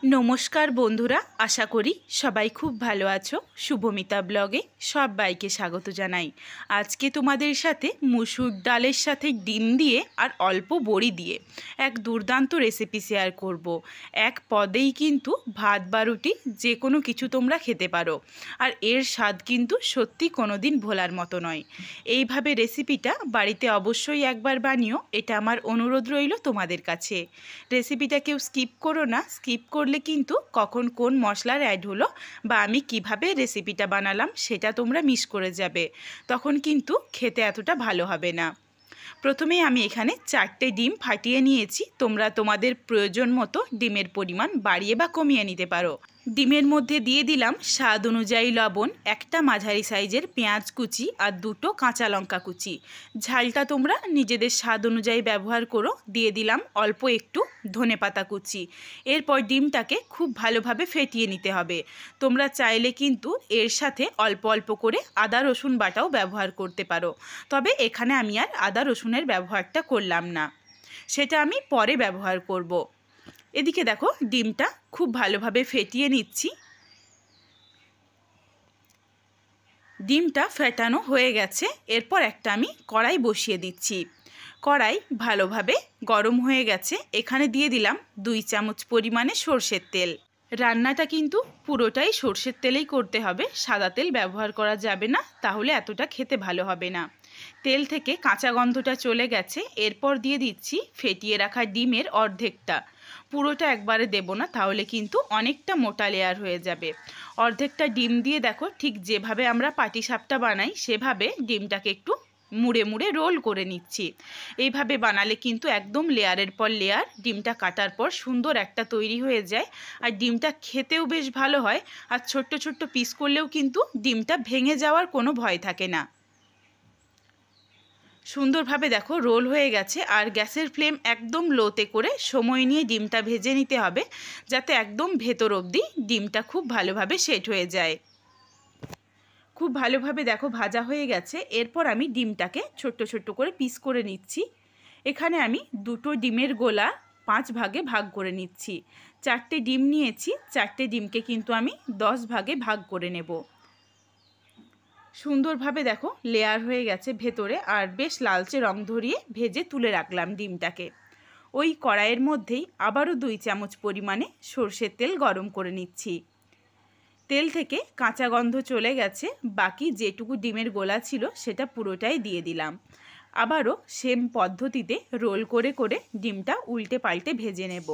নমস্কার বন্ধুরা, আশা করি সবাই খুব ভালো আছো। শুভমিতা ব্লগে সবাইকে স্বাগত জানাই। আজকে তোমাদের সাথে মুসুর ডালের সাথে ডিম দিয়ে আর অল্প বড়ি দিয়ে এক দুর্দান্ত রেসিপি শেয়ার করব। এক পদেই কিন্তু ভাত বা রুটি যে কোনো কিছু তোমরা খেতে পারো, আর এর স্বাদ কিন্তু সত্যি কোনো দিন ভোলার মতো নয়। এইভাবে রেসিপিটা বাড়িতে অবশ্যই একবার বানিও, এটা আমার অনুরোধ রইল তোমাদের কাছে। রেসিপিটা কেউ স্কিপ করো না, স্কিপ করলে কিন্তু কখন কোন মশলার অ্যাড হলো বা আমি কিভাবে রেসিপিটা বানালাম সেটা তোমরা মিস করে যাবে, তখন কিন্তু খেতে এতটা ভালো হবে না। প্রথমেই আমি এখানে 4টে ডিম ফাটিয়ে নিয়েছি। তোমরা তোমাদের প্রয়োজন মতো ডিমের পরিমাণ বাড়িয়ে বা কমিয়ে নিতে পারো। ডিমের মধ্যে দিয়ে দিলাম স্বাদ অনুযায়ী লবণ, একটা মাঝারি সাইজের পেঁয়াজ কুচি আর 2টো কাঁচা লঙ্কা কুচি। ঝালটা তোমরা নিজেদের স্বাদ অনুযায়ী ব্যবহার করো। দিয়ে দিলাম অল্প একটু ধনেপাতা কুচি। এরপর ডিমটাকে খুব ভালোভাবে ফেটিয়ে নিতে হবে। তোমরা চাইলে কিন্তু এর সাথে অল্প অল্প করে আদা রসুন বাটাও ব্যবহার করতে পারো, তবে এখানে আমি আর আদা রসুনের ব্যবহারটা করলাম না, সেটা আমি পরে ব্যবহার করব। এদিকে দেখো ডিমটা খুব ভালোভাবে ফেটিয়ে নিচ্ছি। ডিমটা ফেটানো হয়ে গেছে। এরপর একটা আমি কড়াই বসিয়ে দিচ্ছি। কড়াই ভালোভাবে গরম হয়ে গেছে। এখানে দিয়ে দিলাম 2 চামচ পরিমাণে সর্ষের তেল। রান্নাটা কিন্তু পুরোটাই সর্ষের তেলেই করতে হবে, সাদা তেল ব্যবহার করা যাবে না, তাহলে এতটা খেতে ভালো হবে না। তেল থেকে কাঁচা গন্ধটা চলে গেছে। এরপর দিয়ে দিচ্ছি ফেটিয়ে রাখা ডিমের অর্ধেকটা। পুরোটা একবারে দেব না, তাহলে কিন্তু অনেকটা মোটা লেয়ার হয়ে যাবে। অর্ধেকটা ডিম দিয়ে দেখো ঠিক যেভাবে আমরা পাটিসাপটা বানাই সেভাবে ডিমটাকে একটু মুড়ে মুড়ে রোল করে নিচ্ছি। এইভাবে বানালে কিন্তু একদম লেয়ারের পর লেয়ার ডিমটা কাটার পর সুন্দর একটা তৈরি হয়ে যায়, আর ডিমটা খেতেও বেশ ভালো হয়। আর ছোট্ট ছোট্ট পিস করলেও কিন্তু ডিমটা ভেঙে যাওয়ার কোনো ভয় থাকে না। সুন্দরভাবে দেখো রোল হয়ে গেছে। আর গ্যাসের ফ্লেম একদম লোতে করে সময় নিয়ে ডিমটা ভেজে নিতে হবে, যাতে একদম ভেতর অবধি ডিমটা খুব ভালোভাবে সেট হয়ে যায়। খুব ভালোভাবে দেখো ভাজা হয়ে গেছে। এরপর আমি ডিমটাকে ছোট্ট ছোট্ট করে পিস করে নিচ্ছি। এখানে আমি 2টো ডিমের গোলা 5 ভাগে ভাগ করে নিচ্ছি। 4টে ডিম নিয়েছি, 4টে ডিমকে কিন্তু আমি 10 ভাগে ভাগ করে নেব। সুন্দরভাবে দেখো লেয়ার হয়ে গেছে ভেতরে, আর বেশ লালচে রং ধরিয়ে ভেজে তুলে রাখলাম ডিমটাকে। ওই কড়াইয়ের মধ্যেই আবারও 2 চামচ পরিমাণে সর্ষের তেল গরম করে নিচ্ছি। তেল থেকে কাঁচা গন্ধ চলে গেছে। বাকি যেটুকু ডিমের গোলা ছিল সেটা পুরোটাই দিয়ে দিলাম। আবারও সেম পদ্ধতিতে রোল করে করে ডিমটা উল্টে পাল্টে ভেজে নেব।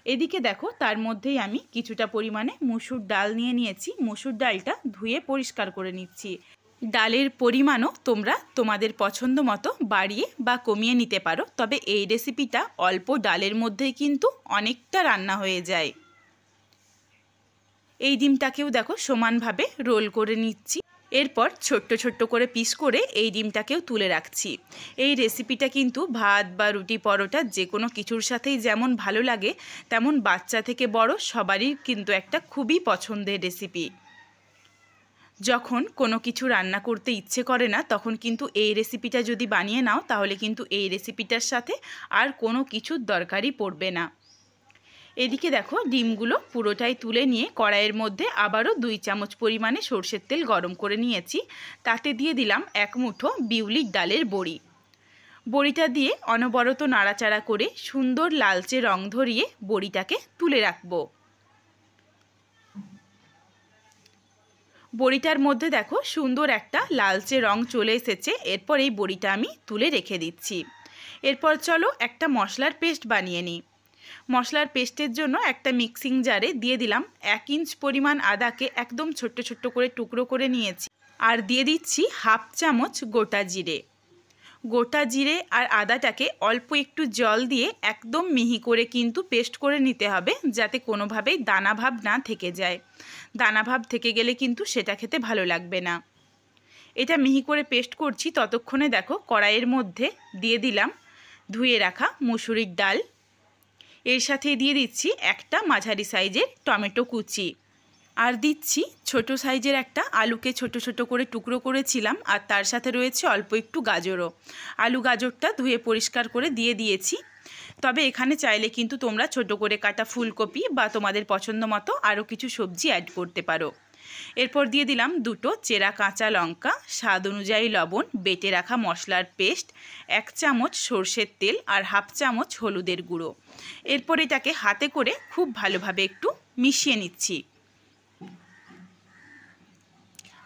এদিকে দেখো তার মধ্যেই আমি কিছুটা পরিমাণে মুসুর ডাল নিয়ে নিয়েছি। মুসুর ডালটা ধুয়ে পরিষ্কার করে নিচ্ছি। ডালের পরিমাণও তোমরা তোমাদের পছন্দ মতো বাড়িয়ে বা কমিয়ে নিতে পারো, তবে এই রেসিপিটা অল্প ডালের মধ্যেই কিন্তু অনেকটা রান্না হয়ে যায়। এই ডিমটাকেও দেখো সমানভাবে রোল করে নিচ্ছি। এরপর ছোট্ট ছোট্ট করে পিস করে এই ডিমটাকেও তুলে রাখছি। এই রেসিপিটা কিন্তু ভাত বা রুটি পরোটা যে কোনো কিছুর সাথেই যেমন ভালো লাগে, তেমন বাচ্চা থেকে বড় সবারই কিন্তু একটা খুবই পছন্দের রেসিপি। যখন কোনো কিছু রান্না করতে ইচ্ছে করে না, তখন কিন্তু এই রেসিপিটা যদি বানিয়ে নাও, তাহলে কিন্তু এই রেসিপিটার সাথে আর কোনো কিছুর দরকারই পড়বে না। এদিকে দেখো ডিমগুলো পুরোটাই তুলে নিয়ে কড়াইয়ের মধ্যে আবারও 2 চামচ পরিমাণে সর্ষের তেল গরম করে নিয়েছি। তাতে দিয়ে দিলাম 1 মুঠো বিউলির ডালের বড়ি। বড়িটা দিয়ে অনবরত নাড়াচাড়া করে সুন্দর লালচে রং ধরিয়ে বড়িটাকে তুলে রাখবো। বড়িটার মধ্যে দেখো সুন্দর একটা লালচে রং চলে এসেছে। এরপর এই বড়িটা আমি তুলে রেখে দিচ্ছি। এরপর চলো একটা মশলার পেস্ট বানিয়ে নিই। মশলার পেস্টের জন্য একটা মিক্সিং জারে দিয়ে দিলাম 1 ইঞ্চ পরিমাণ আদাকে একদম ছোট্ট ছোট্ট করে টুকরো করে নিয়েছি। আর দিয়ে দিচ্ছি 1/2 চামচ গোটা জিরে। গোটা জিরে আর আদাটাকে অল্প একটু জল দিয়ে একদম মিহি করে কিন্তু পেস্ট করে নিতে হবে, যাতে কোনোভাবেই দানা ভাব না থেকে যায়। দানা ভাব থেকে গেলে কিন্তু সেটা খেতে ভালো লাগবে না। এটা মিহি করে পেস্ট করছি, ততক্ষণে দেখো কড়াইয়ের মধ্যে দিয়ে দিলাম ধুয়ে রাখা মুসুরির ডাল। এর সাথে দিয়ে দিচ্ছি একটা মাঝারি সাইজের টমেটো কুচি, আর দিচ্ছি ছোট সাইজের একটা আলুকে ছোট ছোট করে টুকরো করেছিলাম, আর তার সাথে রয়েছে অল্প একটু গাজরও। আলু গাজরটা ধুয়ে পরিষ্কার করে দিয়ে দিয়েছি। তবে এখানে চাইলে কিন্তু তোমরা ছোট করে কাটা ফুলকপি বা তোমাদের পছন্দ মতো আরও কিছু সবজি অ্যাড করতে পারো। এরপর দিয়ে দিলাম 2টো চেরা কাঁচা লঙ্কা, স্বাদ অনুযায়ী লবণ, বেটে রাখা মশলার পেস্ট, 1 চামচ সর্ষের তেল আর 1/2 চামচ হলুদের গুঁড়ো। এরপর এটাকে হাতে করে খুব ভালোভাবে একটু মিশিয়ে নিচ্ছি।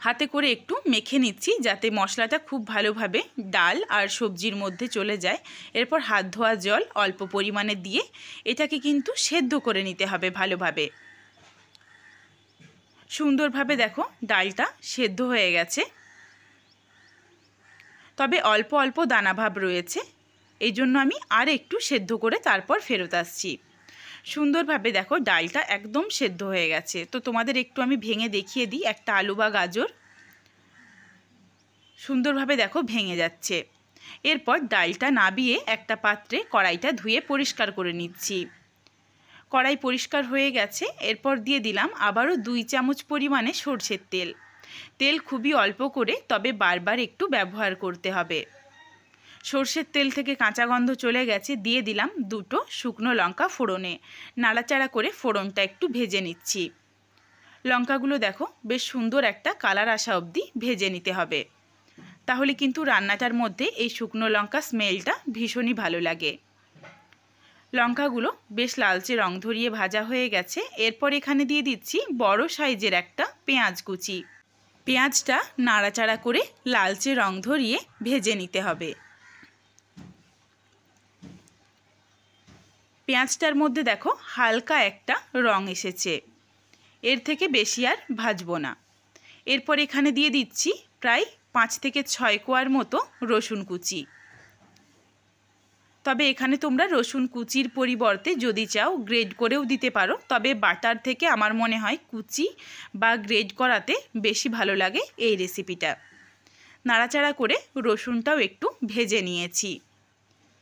হাতে করে একটু মেখে নিচ্ছি যাতে মশলাটা খুব ভালোভাবে ডাল আর সবজির মধ্যে চলে যায়। এরপর হাত ধোয়া জল অল্প পরিমাণে দিয়ে এটাকে কিন্তু সেদ্ধ করে নিতে হবে ভালোভাবে। সুন্দরভাবে দেখো ডালটা সেদ্ধ হয়ে গেছে, তবে অল্প অল্প দানাভাব রয়েছে, এই জন্য আমি আর একটু সেদ্ধ করে তারপর ফেরত আসছি। সুন্দরভাবে দেখো ডালটা একদম সেদ্ধ হয়ে গেছে। তো তোমাদের একটু আমি ভেঙে দেখিয়ে দিই। একটা আলু বা গাজর সুন্দরভাবে দেখো ভেঙে যাচ্ছে। এরপর ডালটা নাবিয়ে একটা পাত্রে কড়াইটা ধুয়ে পরিষ্কার করে নিচ্ছি। কড়াই পরিষ্কার হয়ে গেছে। এরপর দিয়ে দিলাম আবারও 2 চামচ পরিমাণে সরষের তেল। তেল খুবই অল্প করে, তবে বারবার একটু ব্যবহার করতে হবে। সরষের তেল থেকে কাঁচা গন্ধ চলে গেছে। দিয়ে দিলাম 2টো শুকনো লঙ্কা ফোড়নে। নাড়াচাড়া করে ফোড়নটা একটু ভেজে নিচ্ছি। লঙ্কাগুলো দেখো বেশ সুন্দর একটা কালার আসা অবধি ভেজে নিতে হবে, তাহলে কিন্তু রান্নাটার মধ্যে এই শুকনো লঙ্কা স্মেলটা ভীষণই ভালো লাগে। লঙ্কাগুলো বেশ লালচে রং ধরিয়ে ভাজা হয়ে গেছে। এরপর এখানে দিয়ে দিচ্ছি বড় সাইজের একটা পেঁয়াজ কুচি। পেঁয়াজটা নাড়াচাড়া করে লালচে রং ধরিয়ে ভেজে নিতে হবে। পেঁয়াজটার মধ্যে দেখো হালকা একটা রং এসেছে, এর থেকে বেশি আর ভাজবো না। এরপর এখানে দিয়ে দিচ্ছি প্রায় 5 থেকে 6 কোয়ার মতো রসুন কুচি। তবে এখানে তোমরা রসুন কুচির পরিবর্তে যদি চাও গ্রেড করেও দিতে পারো, তবে বাটার থেকে আমার মনে হয় কুচি বা গ্রেড করাতে বেশি ভালো লাগে এই রেসিপিটা। নাড়াচাড়া করে রসুনটাও একটু ভেজে নিয়েছি।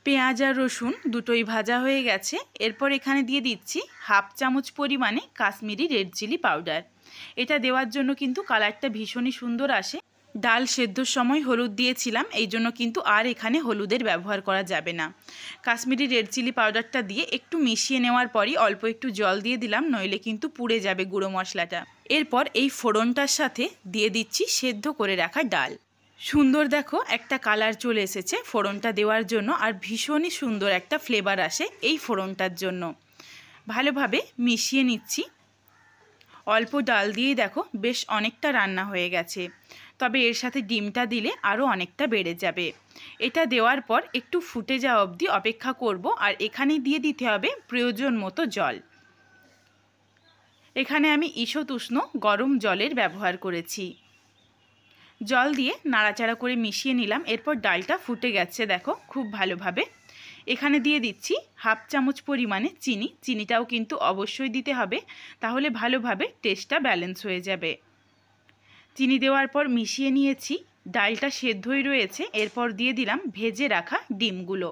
পেঁয়াজ আর রসুন দুটোই ভাজা হয়ে গেছে। এরপর এখানে দিয়ে দিচ্ছি 1/2 চামচ পরিমাণে কাশ্মীরি রেড চিলি পাউডার। এটা দেওয়ার জন্য কিন্তু কালারটা ভীষণই সুন্দর আসে। ডাল সেদ্ধর সময় হলুদ দিয়েছিলাম, এই জন্য কিন্তু আর এখানে হলুদের ব্যবহার করা যাবে না। কাশ্মীরি রেড চিলি পাউডারটা দিয়ে একটু মিশিয়ে নেওয়ার পরই অল্প একটু জল দিয়ে দিলাম, নইলে কিন্তু পুড়ে যাবে গুঁড়ো মশলাটা। এরপর এই ফোড়নটার সাথে দিয়ে দিচ্ছি সেদ্ধ করে রাখা ডাল। সুন্দর দেখো একটা কালার চলে এসেছে ফোড়নটা দেওয়ার জন্য, আর ভীষণই সুন্দর একটা ফ্লেভার আসে এই ফোড়নটার জন্য। ভালোভাবে মিশিয়ে নিচ্ছি। অল্প ডাল দিয়েই দেখো বেশ অনেকটা রান্না হয়ে গেছে, তবে এর সাথে ডিমটা দিলে আরও অনেকটা বেড়ে যাবে। এটা দেওয়ার পর একটু ফুটে যাওয়া অবধি অপেক্ষা করব, আর এখানে দিয়ে দিতে হবে প্রয়োজন মতো জল। এখানে আমি ঈষৎ উষ্ণ গরম জলের ব্যবহার করেছি। জল দিয়ে নাড়াচাড়া করে মিশিয়ে নিলাম। এরপর ডালটা ফুটে গেছে দেখো খুব ভালোভাবে। এখানে দিয়ে দিচ্ছি 1/2 চামচ পরিমাণে চিনি। চিনিটাও কিন্তু অবশ্যই দিতে হবে, তাহলে ভালোভাবে টেস্টটা ব্যালেন্স হয়ে যাবে। চিনি দেওয়ার পর মিশিয়ে নিয়েছি। ডালটা সেদ্ধই রয়েছে। এরপর দিয়ে দিলাম ভেজে রাখা ডিমগুলো।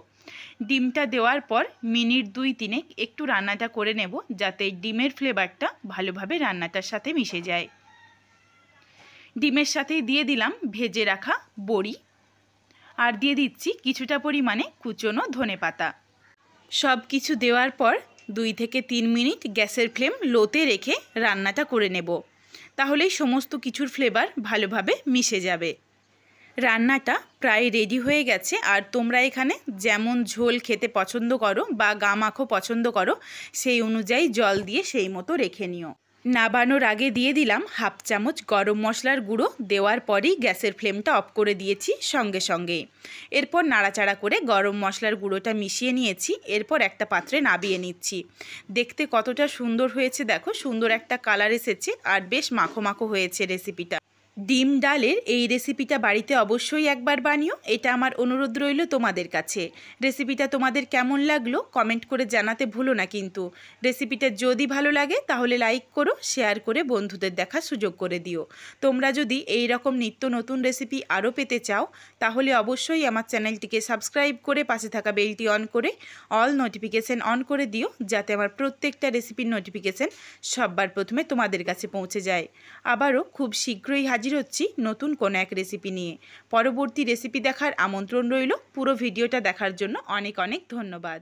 ডিমটা দেওয়ার পর মিনিট 2-3 একটু রান্নাটা করে নেব, যাতে ডিমের ফ্লেভারটা ভালোভাবে রান্নাটার সাথে মিশে যায়। ডিমের সাথেই দিয়ে দিলাম ভেজে রাখা বড়ি, আর দিয়ে দিচ্ছি কিছুটা পরিমাণে কুচনো ধনেপাতা। সব কিছু দেওয়ার পর 2 থেকে 3 মিনিট গ্যাসের ফ্লেম লোতে রেখে রান্নাটা করে নেব, তাহলেই সমস্ত কিছুর ফ্লেভার ভালোভাবে মিশে যাবে। রান্নাটা প্রায় রেডি হয়ে গেছে। আর তোমরা এখানে যেমন ঝোল খেতে পছন্দ করো বা গা মাখো পছন্দ করো, সেই অনুযায়ী জল দিয়ে সেই মতো রেখে নিও। নাবানোর আগে দিয়ে দিলাম 1/2 চামচ গরম মশলার গুঁড়ো। দেওয়ার পরই গ্যাসের ফ্লেমটা অফ করে দিয়েছি সঙ্গে সঙ্গে। এরপর নাড়াচাড়া করে গরম মশলার গুঁড়োটা মিশিয়ে নিয়েছি। এরপর একটা পাত্রে নাবিয়ে নিচ্ছি। দেখতে কতটা সুন্দর হয়েছে দেখো, সুন্দর একটা কালার এসেছে আর বেশ মাখো মাখো হয়েছে রেসিপিটা। ডিম ডালের এই রেসিপিটা বাড়িতে অবশ্যই একবার বানিও, এটা আমার অনুরোধ রইল তোমাদের কাছে। রেসিপিটা তোমাদের কেমন লাগলো কমেন্ট করে জানাতে ভুলো না কিন্তু। রেসিপিটা যদি ভালো লাগে তাহলে লাইক করো, শেয়ার করে বন্ধুদের দেখার সুযোগ করে দিও। তোমরা যদি এই রকম নিত্য নতুন রেসিপি আরও পেতে চাও, তাহলে অবশ্যই আমার চ্যানেলটিকে সাবস্ক্রাইব করে পাশে থাকা বেলটি অন করে অল নোটিফিকেশান অন করে দিও, যাতে আমার প্রত্যেকটা রেসিপির নোটিফিকেশান সবার প্রথমে তোমাদের কাছে পৌঁছে যায়। আবারও খুব শীঘ্রই হাজির হচ্ছি নতুন কোনো এক রেসিপি নিয়ে। পরবর্তী রেসিপি দেখার আমন্ত্রণ রইল। পুরো ভিডিওটা দেখার জন্য অনেক অনেক ধন্যবাদ।